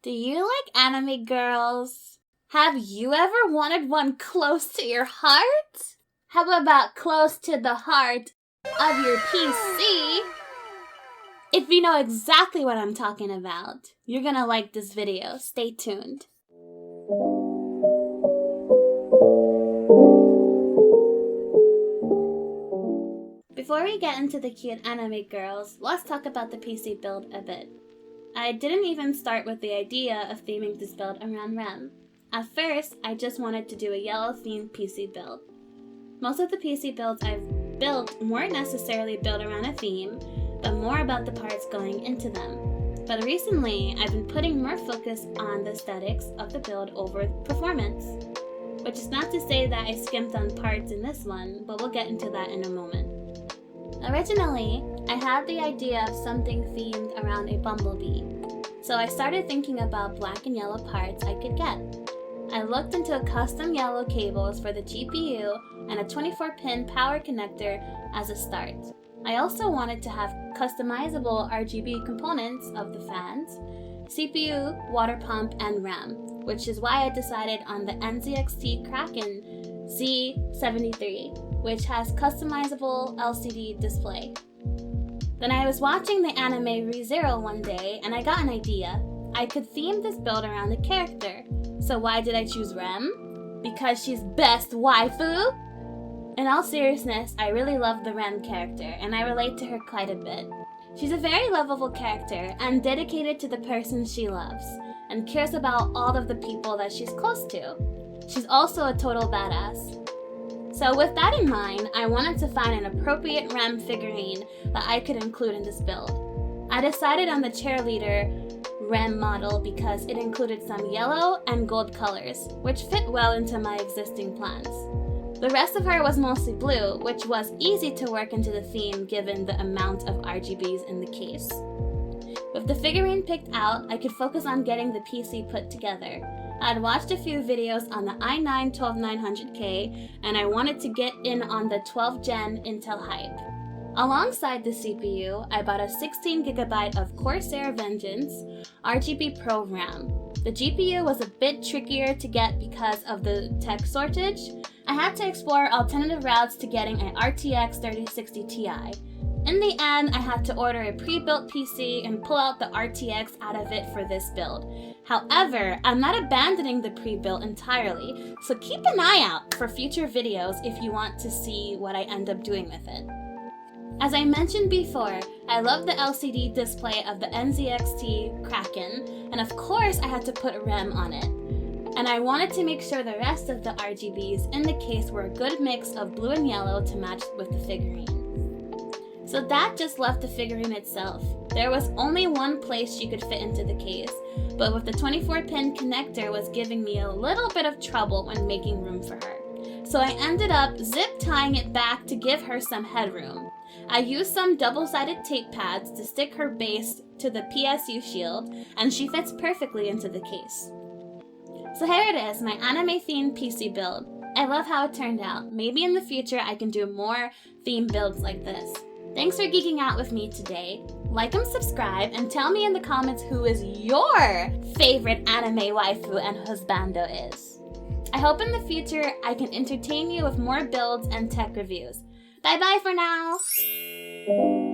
Do you like anime girls? Have you ever wanted one close to your heart? How about close to the heart of your PC? If you know exactly what I'm talking about, you're gonna like this video. Stay tuned. Before we get into the cute anime girls, let's talk about the PC build a bit. I didn't even start with the idea of theming this build around REM. At first, I just wanted to do a yellow-themed PC build. Most of the PC builds I've built weren't necessarily built around a theme, but more about the parts going into them. But recently, I've been putting more focus on the aesthetics of the build over performance. Which is not to say that I skimped on parts in this one, but we'll get into that in a moment. Originally, I had the idea of something themed around a bumblebee, so I started thinking about black and yellow parts I could get. I looked into custom yellow cables for the GPU and a 24-pin power connector as a start. I also wanted to have customizable RGB components of the fans, CPU, water pump, and RAM, which is why I decided on the NZXT Kraken Z73, which has customizable LCD display. Then I was watching the anime ReZero one day and I got an idea. I could theme this build around the character. So why did I choose Rem? Because she's best waifu? In all seriousness, I really love the Rem character and I relate to her quite a bit. She's a very lovable character and dedicated to the person she loves and cares about all of the people that she's close to. She's also a total badass. So with that in mind, I wanted to find an appropriate Rem figurine that I could include in this build. I decided on the cheerleader Rem model because it included some yellow and gold colors, which fit well into my existing plans. The rest of her was mostly blue, which was easy to work into the theme given the amount of RGBs in the case. With the figurine picked out, I could focus on getting the PC put together. I'd watched a few videos on the i9-12900k and I wanted to get in on the 12th gen Intel hype. Alongside the CPU, I bought a 16GB of Corsair Vengeance RGB Pro RAM. The GPU was a bit trickier to get because of the tech shortage. I had to explore alternative routes to getting an RTX 3060 Ti. In the end, I had to order a pre-built PC and pull out the RTX out of it for this build. However, I'm not abandoning the pre-built entirely, so keep an eye out for future videos if you want to see what I end up doing with it. As I mentioned before, I love the LCD display of the NZXT Kraken, and of course I had to put REM on it. And I wanted to make sure the rest of the RGBs in the case were a good mix of blue and yellow to match with the figurine. So that just left the figurine itself. There was only one place she could fit into the case, but with the 24-pin connector was giving me a little bit of trouble when making room for her. So I ended up zip tying it back to give her some headroom. I used some double-sided tape pads to stick her base to the PSU shield, and she fits perfectly into the case. So here it is, my anime-themed PC build. I love how it turned out. Maybe in the future I can do more theme builds like this. Thanks for geeking out with me today. Like and subscribe, and tell me in the comments who is your favorite anime waifu and husbando is. I hope in the future I can entertain you with more builds and tech reviews. Bye bye for now!